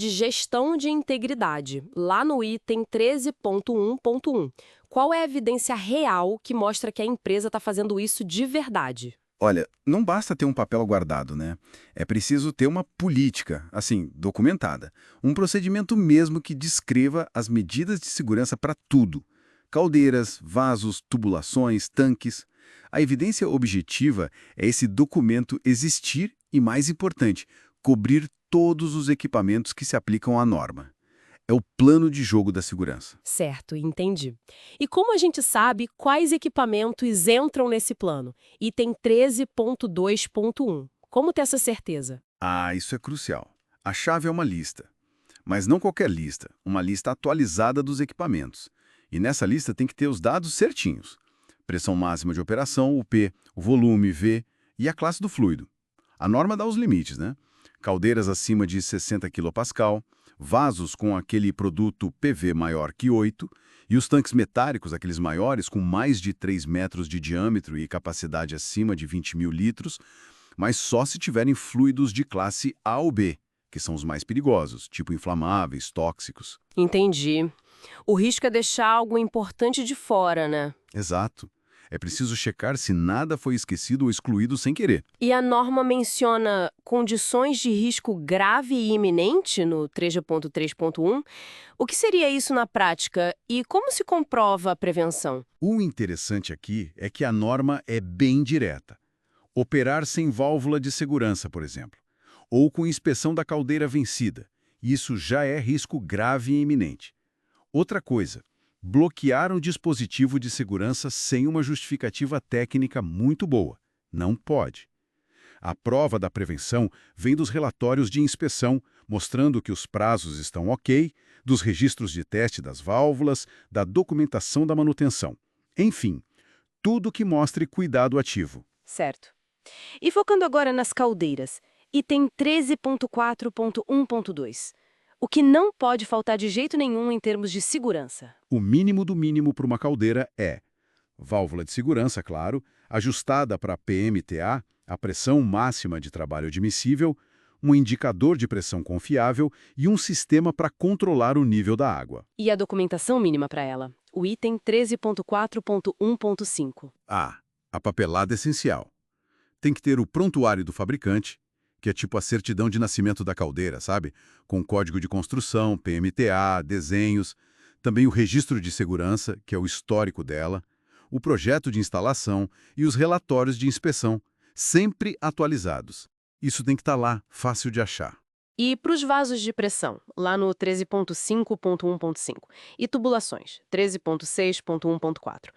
de gestão de integridade, lá no item 13.1.1. Qual é a evidência real que mostra que a empresa está fazendo isso de verdade? Olha, não basta ter um papel guardado, né? É preciso ter uma política, assim, documentada. Um procedimento mesmo que descreva as medidas de segurança para tudo. Caldeiras, vasos, tubulações, tanques. A evidência objetiva é esse documento existir e, mais importante, cobrir todos os equipamentos que se aplicam à norma. É o plano de jogo da segurança. Certo, entendi. E como a gente sabe quais equipamentos entram nesse plano? Item 13.2.1. Como ter essa certeza? Ah, isso é crucial. A chave é uma lista. Mas não qualquer lista, uma lista atualizada dos equipamentos. E nessa lista tem que ter os dados certinhos. Pressão máxima de operação, o P, o volume, V e a classe do fluido. A norma dá os limites, né? Caldeiras acima de 60 kPa, vasos com aquele produto PV maior que 8 e os tanques metálicos, aqueles maiores, com mais de 3 metros de diâmetro e capacidade acima de 20.000 litros, mas só se tiverem fluidos de classe A ou B, que são os mais perigosos, tipo inflamáveis, tóxicos. Entendi. O risco é deixar algo importante de fora, né? Exato. É preciso checar se nada foi esquecido ou excluído sem querer. E a norma menciona condições de risco grave e iminente no 13.3.1. O que seria isso na prática e como se comprova a prevenção? O interessante aqui é que a norma é bem direta. Operar sem válvula de segurança, por exemplo, ou com inspeção da caldeira vencida. Isso já é risco grave e iminente. Outra coisa, bloquear um dispositivo de segurança sem uma justificativa técnica muito boa. Não pode. A prova da prevenção vem dos relatórios de inspeção, mostrando que os prazos estão ok, dos registros de teste das válvulas, da documentação da manutenção. Enfim, tudo que mostre cuidado ativo. Certo. E focando agora nas caldeiras, item 13.4.1.2. O que não pode faltar de jeito nenhum em termos de segurança? O mínimo do mínimo para uma caldeira é válvula de segurança, claro, ajustada para PMTA, a pressão máxima de trabalho admissível, um indicador de pressão confiável e um sistema para controlar o nível da água. E a documentação mínima para ela? O item 13.4.1.5. A papelada essencial. Tem que ter o prontuário do fabricante, que é tipo a certidão de nascimento da caldeira, sabe? Com código de construção, PMTA, desenhos. Também o registro de segurança, que é o histórico dela, o projeto de instalação e os relatórios de inspeção, sempre atualizados. Isso tem que estar lá, fácil de achar. E para os vasos de pressão, lá no 13.5.1.5, e tubulações, 13.6.1.4.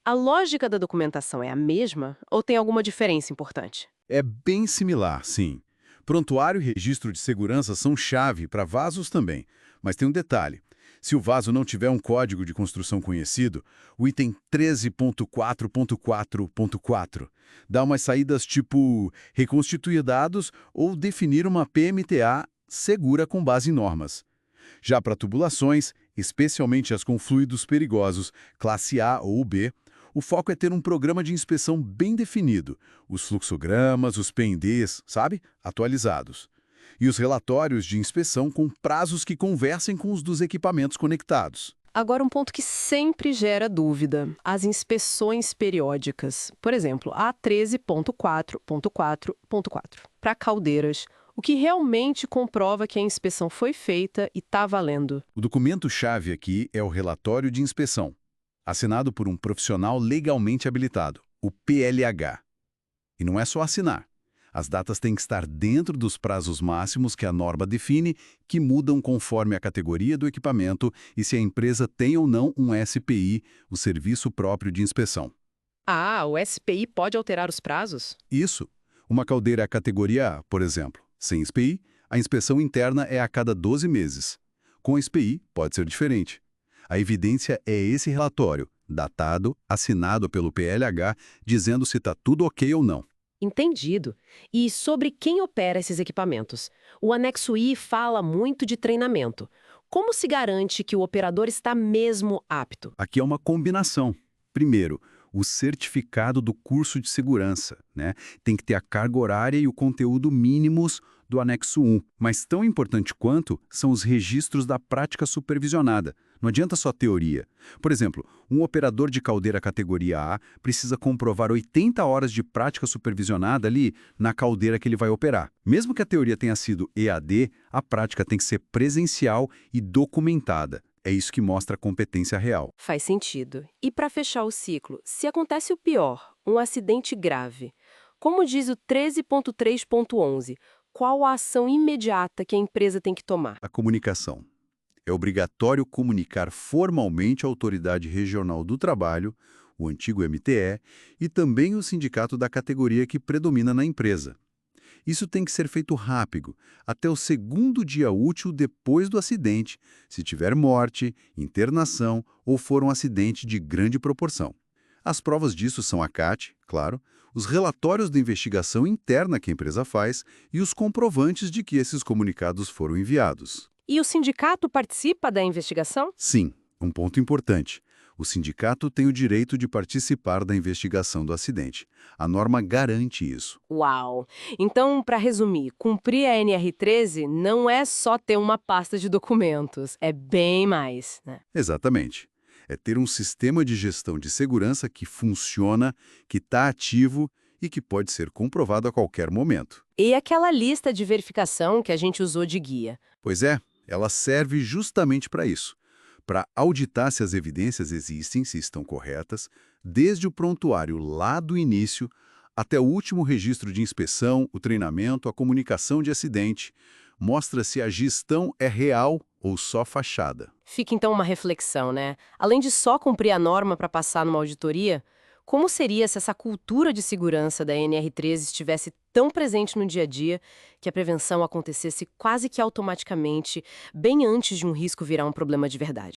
A lógica da documentação é a mesma ou tem alguma diferença importante? É bem similar, sim. Prontuário e registro de segurança são chave para vasos também, mas tem um detalhe. Se o vaso não tiver um código de construção conhecido, o item 13.4.4.4 dá umas saídas tipo reconstituir dados ou definir uma PMTA segura com base em normas. Já para tubulações, especialmente as com fluidos perigosos, classe A ou B, o foco é ter um programa de inspeção bem definido, os fluxogramas, os PNDs, sabe? Atualizados. E os relatórios de inspeção com prazos que conversem com os dos equipamentos conectados. Agora, um ponto que sempre gera dúvida: as inspeções periódicas. Por exemplo, a 13.4.4.4. Para caldeiras, o que realmente comprova que a inspeção foi feita e está valendo. O documento-chave aqui é o relatório de inspeção, assinado por um profissional legalmente habilitado, o PLH. E não é só assinar. As datas têm que estar dentro dos prazos máximos que a norma define, que mudam conforme a categoria do equipamento e se a empresa tem ou não um SPI, o Serviço Próprio de Inspeção. Ah, o SPI pode alterar os prazos? Isso. Uma caldeira categoria A, por exemplo, sem SPI, a inspeção interna é a cada 12 meses. Com SPI, pode ser diferente. A evidência é esse relatório, datado, assinado pelo PLH, dizendo se está tudo ok ou não. Entendido. E sobre quem opera esses equipamentos? O anexo I fala muito de treinamento. Como se garante que o operador está mesmo apto? Aqui é uma combinação. Primeiro, o certificado do curso de segurança, né? Tem que ter a carga horária e o conteúdo mínimos do anexo 1. Mas tão importante quanto são os registros da prática supervisionada. Não adianta só teoria. Por exemplo, um operador de caldeira categoria A precisa comprovar 80 horas de prática supervisionada ali na caldeira que ele vai operar. Mesmo que a teoria tenha sido EAD, a prática tem que ser presencial e documentada. É isso que mostra a competência real. Faz sentido. E para fechar o ciclo, se acontece o pior, um acidente grave, como diz o 13.3.11, qual a ação imediata que a empresa tem que tomar? A comunicação. É obrigatório comunicar formalmente à Autoridade Regional do Trabalho, o antigo MTE, e também o sindicato da categoria que predomina na empresa. Isso tem que ser feito rápido, até o segundo dia útil depois do acidente, se tiver morte, internação ou for um acidente de grande proporção. As provas disso são a CAT, claro, os relatórios da investigação interna que a empresa faz e os comprovantes de que esses comunicados foram enviados. E o sindicato participa da investigação? Sim, um ponto importante. O sindicato tem o direito de participar da investigação do acidente. A norma garante isso. Uau! Então, para resumir, cumprir a NR13 não é só ter uma pasta de documentos, é bem mais, né? Exatamente. É ter um sistema de gestão de segurança que funciona, que está ativo e que pode ser comprovado a qualquer momento. E aquela lista de verificação que a gente usou de guia? Pois é, ela serve justamente para isso. Para auditar se as evidências existem, se estão corretas, desde o prontuário lá do início até o último registro de inspeção, o treinamento, a comunicação de acidente, mostra se a gestão é real ou só fachada. Fica então uma reflexão, né? Além de só cumprir a norma para passar numa auditoria, como seria se essa cultura de segurança da NR13 estivesse tão presente no dia a dia que a prevenção acontecesse quase que automaticamente, bem antes de um risco virar um problema de verdade?